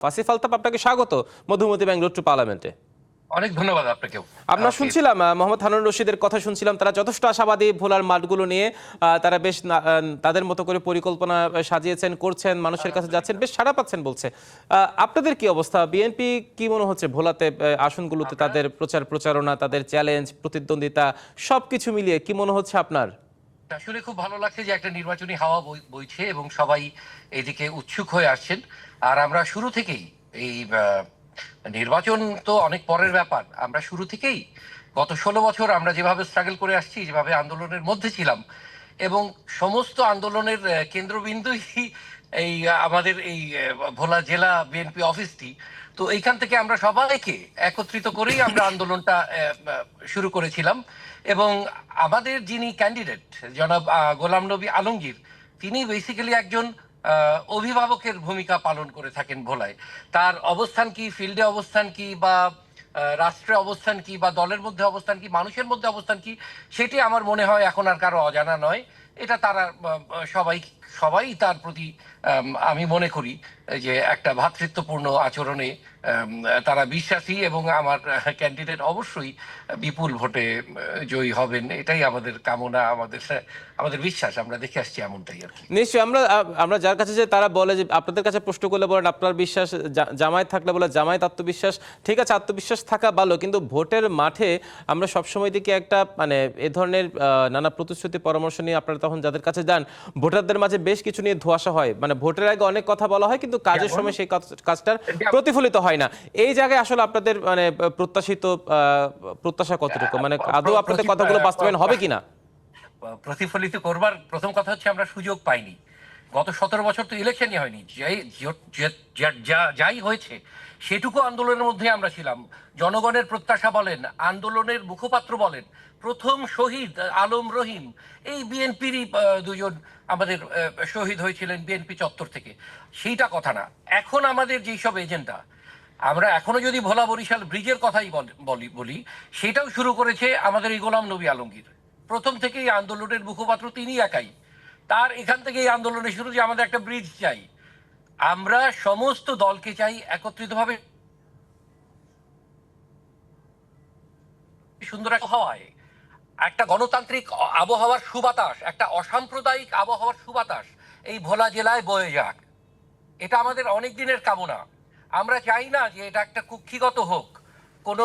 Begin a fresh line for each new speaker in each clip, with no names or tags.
ফাসিফ আলতাফ, আপনাকে স্বাগত Madhumati bank road two পার্লামেন্টে।
অনেক ধন্যবাদ আপনাকেও।
আমরা শুনছিলাম মোহাম্মদ হারুন রশিদের কথা শুনছিলাম, তারা যথেষ্ট আশাবাদী ভোলার মাঠগুলো নিয়ে। তারা বেশ তাদের মতো করে পরিকল্পনা সাজিয়েছেন, করছেন, মানুষের কাছে যাচ্ছেন, বেশ সাড়া পাচ্ছেন বলছে। আপনাদের কি অবস্থা? বিএনপি কি মনে হচ্ছে ভোলাতে আসনগুলোতে তাদের প্রচারণা, তাদের চ্যালেঞ্জ, প্রতিদ্বন্দ্বিতা সবকিছু মিলিয়ে কি মনে হচ্ছে আপনার?
আসলে খুব ভালো লাগছে যে একটা নির্বাচনী হাওয়া বইছে এবং সবাই এদিকে উৎসুক হয়ে আসছেন। আর আমরা শুরু থেকেই এই নির্বাচন তো অনেক পরের ব্যাপার, আমরা শুরু থেকেই গত 16 বছর আমরা যেভাবে স্ট্রাগল করে আসছি, যেভাবে আন্দোলনের মধ্যে ছিলাম, এবং সমস্ত আন্দোলনের কেন্দ্রবিন্দুই এই আমাদের এই ভোলা জেলা বিএনপি অফিসটি। তো এইখান থেকে আমরা সবাইকে একত্রিত করেই আমরা আন্দোলনটা শুরু করেছিলাম। এবং আমাদের যিনি ক্যান্ডিডেট জনাব গোলাম নবী আলমগীর, তিনি বেসিক্যালি একজন অভিভাবকের ভূমিকা পালন করে থাকেন ভোলায়। তার অবস্থান কি, ফিল্ডে অবস্থান কি, বা রাষ্ট্রে অবস্থান কি, বা দলের মধ্যে অবস্থান কি, মানুষের মধ্যে অবস্থান কি, সেটি আমার মনে হয় এখন আর কারো অজানা নয়। এটা তারা সবাই সবাই তার প্রতি আমি মনে করি যে একটা ভ্রাতৃত্বপূর্ণ আচরণে তারা বিশ্বাসী, এবং আমার ক্যান্ডিডেট অবশ্যই বিপুল ভোটে জয়ী হবেন, এটাই আমাদের কামনা, আমাদের আমাদের বিশ্বাস। আমরা দেখে আসছি এমনটাই আর কি।
নিশ্চয়ই। আমরা আমরা যার কাছে যে তারা বলে যে আপনাদের কাছে প্রশ্ন করলে বলেন আপনার বিশ্বাস, জামায়াত থাকলে বলে জামায়াত আত্মবিশ্বাস। ঠিক আছে, আত্মবিশ্বাস থাকা ভালো, কিন্তু ভোটের মাঠে আমরা সবসময় দেখি একটা মানে এ ধরনের নানা প্রতিশ্রুতি পরামর্শ নিয়ে আপনারা তখন যাদের কাছে যান, ভোটারদের মাঝে বেশ কিছু নিয়ে ধোঁয়াশা হয়। মানে ভোটের আগে অনেক কথা বলা হয়, কিন্তু কাজের সময় সেই কাজটার প্রতিফলিত হয় না। এই জায়গায় আসলে আপনাদের মানে প্রত্যাশা কতটুকু, মানে আদৌ আপনাদের কথাগুলো বাস্তবায়ন হবে কিনা?
প্রতিফলিত করবার প্রথম কথা হচ্ছে আমরা সুযোগ পাইনি। গত 17 বছর তো ইলেকশনই হয়নি। যাই হয়েছে সেটুকু আন্দোলনের মধ্যে আমরা ছিলাম। জনগণের প্রত্যাশা বলেন, আন্দোলনের মুখপাত্র বলেন, প্রথম শহীদ আলম রহিম এই বিএনপিরই দুজন আমাদের শহীদ হয়েছিলেন বিএনপি চত্বর থেকে। সেইটা কথা না। এখন আমাদের যেই সব এজেন্ডা, আমরা এখনো যদি ভোলা বরিশাল ব্রিজের কথাই বলি, সেটাও শুরু করেছে আমাদের এই গোলাম নবী আলমগীর। প্রথম থেকেই আন্দোলনের মুখপাত্র তিনি একাই। তার এখান থেকে এই আন্দোলনের শুরু যে আমাদের একটা ব্রিজ চাই। আমরা সমস্ত দলকে চাই একত্রিতভাবে সুন্দর আবহাওয়ায়, একটা গণতান্ত্রিক আবহাওয়ার সুবাতাস, একটা অসাম্প্রদায়িক আবহাওয়ার সুবাতাস এই ভোলা জেলায় বয়ে যাক। এটা আমাদের অনেক দিনের কামনা। আমরা চাই না যে এটা একটা কুক্ষিগত হোক, কোনো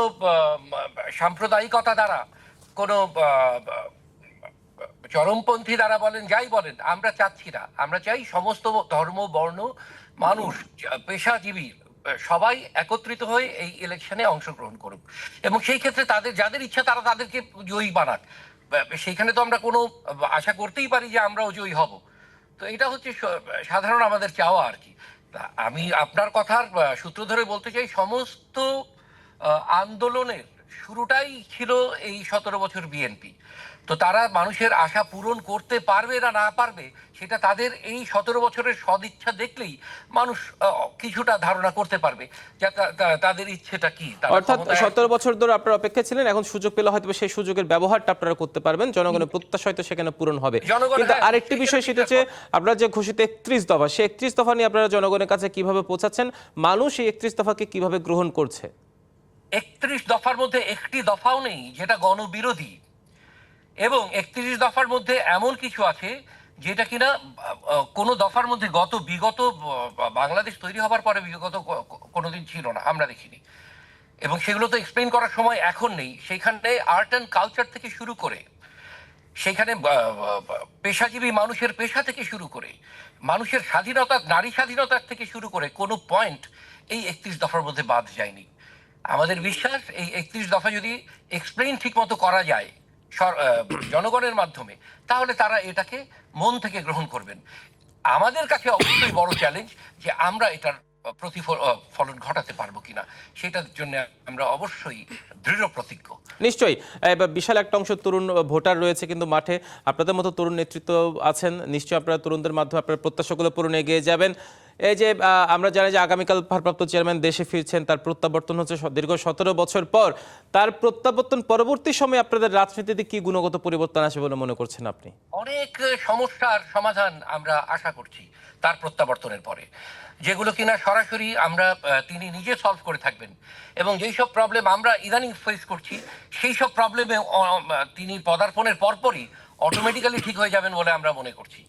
সাম্প্রদায়িকতা দ্বারা, কোনো চরমপন্থী দ্বারা বলেন, যাই বলেন, আমরা চাচ্ছি না। আমরা চাই সমস্ত ধর্ম বর্ণ মানুষ, পেশাজীবী সবাই একত্রিত হয়ে এই ইলেকশনে অংশগ্রহণ করুক, এবং সেই ক্ষেত্রে তাদের যাদের ইচ্ছা তারা তাদেরকে জয়ী বানাক। সেইখানে তো আমরা কোনো আশা করতেই পারি যে আমরাও জয়ী হব। তো এটা হচ্ছে সাধারণ আমাদের চাওয়া আর কি। আমি আপনার কথার সূত্র ধরে বলতে চাই, সমস্ত আন্দোলনের শুরুটাই ছিল এই 17 বছর বিএনপি। তো তারা মানুষের আশা পূরণ করতে পারবে না না পারবে, সেটা তাদের এই 17 বছরের সদিচ্ছা দেখলেই মানুষ কিছুটা ধারণা করতে পারবে যে তাদের ইচ্ছেটা কি।
অর্থাৎ 17 বছর ধরে আপনারা অপেক্ষা ছিলেন, এখন সুযোগ পেলে হয়তো সেই সুযোগের ব্যবহারটা আপনারা করতে পারবেন, জনগণের প্রত্যাশা হয়তো সেখানে পূরণ হবে। কিন্তু আরেকটি বিষয়, সেটা হচ্ছে আপনারা যে ঘোষিত 31 দফা, সেই 31 দফা নিয়ে আপনারা জনগণের কাছে কিভাবে পৌঁছাচ্ছেন, মানুষ এই 31 দফাকে কিভাবে গ্রহণ করছে?
31 দফার মধ্যে একটি দফাও নেই যেটা গণবিরোধী, এবং 31 দফার মধ্যে এমন কিছু আছে যেটা কিনা কোনো দফার মধ্যে বিগত বাংলাদেশ তৈরি হবার পরে বিগত কোনোদিন ছিল না, আমরা দেখিনি। এবং সেগুলো তো এক্সপ্লেন করার সময় এখন নেই। সেইখানে আর্ট অ্যান্ড কালচার থেকে শুরু করে, সেখানে পেশাজীবী মানুষের পেশা থেকে শুরু করে, মানুষের স্বাধীনতা, নারী স্বাধীনতার থেকে শুরু করে কোনো পয়েন্ট এই 31 দফার মধ্যে বাদ যায়নি। আমাদের বিশ্বাস এই 31 দফা যদি এক্সপ্লেইন ঠিক মতো করা যায় জনগণের মাধ্যমে, তাহলে তারা এটাকে মন থেকে গ্রহণ করবেন। আমাদের কাছে অবশ্যই বড় চ্যালেঞ্জ যে আমরা এটার প্রতিফলন ঘটাতে পারবো কিনা, সেটার জন্য আমরা অবশ্যই দৃঢ় প্রতিজ্ঞ।
নিশ্চয়ই। বিশাল একটা অংশ তরুণ ভোটার রয়েছে কিন্তু মাঠে, আপনাদের মতো তরুণ নেতৃত্ব আছেন, নিশ্চয়ই আপনারা তরুণদের মাধ্যমে আপনার প্রত্যাশাগুলো পূরণে এগিয়ে যাবেন। এই যে আমরা জানি যে আগামীকাল ভারপ্রাপ্ত চেয়ারম্যান দেশে ফিরছেন, তার প্রত্যাবর্তন হচ্ছে দীর্ঘ 17 বছর পর। তার প্রত্যাবর্তন পরবর্তী সময়ে আপনাদের রাজনীতিতে কি গুণগত পরিবর্তন আসবে বলে মনে করছেন আপনি?
অনেক সমস্যার সমাধান আমরা আশা করছি তার প্রত্যাবর্তনের পরে, যেগুলো কিনা সরাসরি আমরা তিনি নিজে সলভ করে থাকবেন, এবং যেই সব প্রবলেম আমরা ইদানিং ফেস করছি সেই সব প্রবলেমে তিনি পদার্পণের পরপরই অটোমেটিক্যালি ঠিক হয়ে যাবেন বলে আমরা মনে করছি।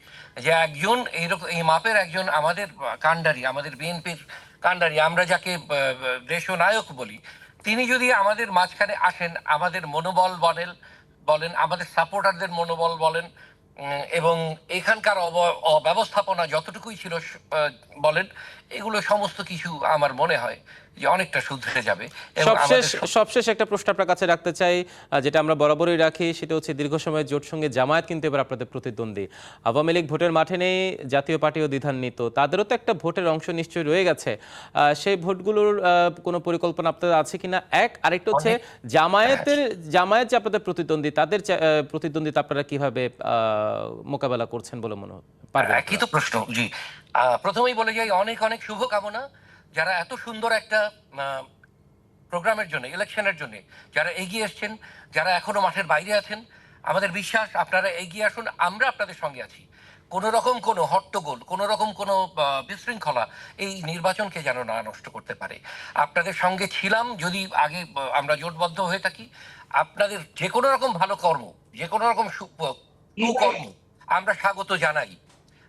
যে একজন এইরকম এই মাপের একজন আমাদের কাণ্ডারি, আমাদের বিএনপির কাণ্ডারি, আমরা যাকে দেশনায়ক বলি, তিনি যদি আমাদের মাঝখানে আসেন, আমাদের মনোবল বলেন, আমাদের সাপোর্টারদের মনোবল বলেন, এবং এখানকার অব্যবস্থাপনা যতটুকুই ছিল বলেন, এগুলো সমস্ত কিছু আমার মনে হয় যে অনেকটা শুধরে যাবে। এবং
সবশেষ একটা প্রশ্ন আপনার কাছে রাখতে চাই, যেটা আমরা বরাবরই রাখি, সেটা হচ্ছে দীর্ঘ সময়ের জোট সঙ্গে জামায়াত কিন্তু এবার আপনাদের প্রতিদ্বন্দ্বী। আওয়ামী লীগ ভোটের মাঠে নেই, জাতীয় পার্টিও দ্বিধান্বিত, তাদেরও তো একটা ভোটের অংশ নিশ্চয়ই রয়ে গেছে। সেই ভোটগুলোর কোনো পরিকল্পনা আপনাদের আছে কিনা? আরেকটা হচ্ছে জামায়াত যে আপনাদের প্রতিদ্বন্দ্বী, তাদের প্রতিদ্বন্দ্বিতা আপনারা কিভাবে মোকাবেলা করছেন বলে মনে পারবেন?
একই তো প্রশ্ন। জি, প্রথমেই বলে যাই অনেক অনেক শুভকামনা যারা এত সুন্দর একটা প্রোগ্রামের জন্য, ইলেকশনের জন্য যারা এগিয়ে এসছেন, যারা এখনো মাঠের বাইরে আছেন। আমাদের বিশ্বাস আপনারা এগিয়ে আসুন, আমরা আপনাদের সঙ্গে আছি। কোনো রকম কোনো হট্টগোল, কোনো রকম কোনো বিশৃঙ্খলা এই নির্বাচনকে যেন না নষ্ট করতে পারে। আপনাদের সঙ্গে ছিলাম যদি আগে আমরা জোটবদ্ধ হয়ে থাকি। আপনাদের যে কোনো রকম ভালো কর্ম, যে কোনো রকম কুকর্ম আমরা স্বাগত জানাই।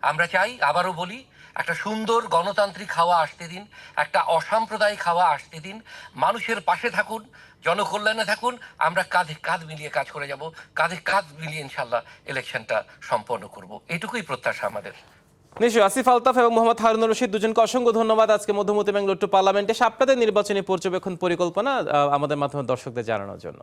আমরা চাই, আবারও বলি, একটা সুন্দর গণতান্ত্রিক হাওয়া আসতে দিন, একটা অসাম্প্রদায়িক হাওয়া আসতে দিন, মানুষের পাশে থাকুন, জনকল্যাণে থাকুন। আমরা কাঁধে কাঁধ মিলিয়ে কাজ করে যাব, কাঁধে কাঁধ মিলিয়ে ইনশাল্লাহ ইলেকশনটা সম্পন্ন করব, এটুকুই প্রত্যাশা আমাদের।
নিশ্চয়ই। আসিফ আলতাফ এবং মোহাম্মদ হারুনুর রশিদ, দুজনকে অসংখ্য ধন্যবাদ আজকে মধ্যমতি ব্যাংক লোট্টু পার্লামেন্টে আপনাদের নির্বাচনী পর্যবেক্ষণ পরিকল্পনা আমাদের মাধ্যমে দর্শকদের জানানোর জন্য।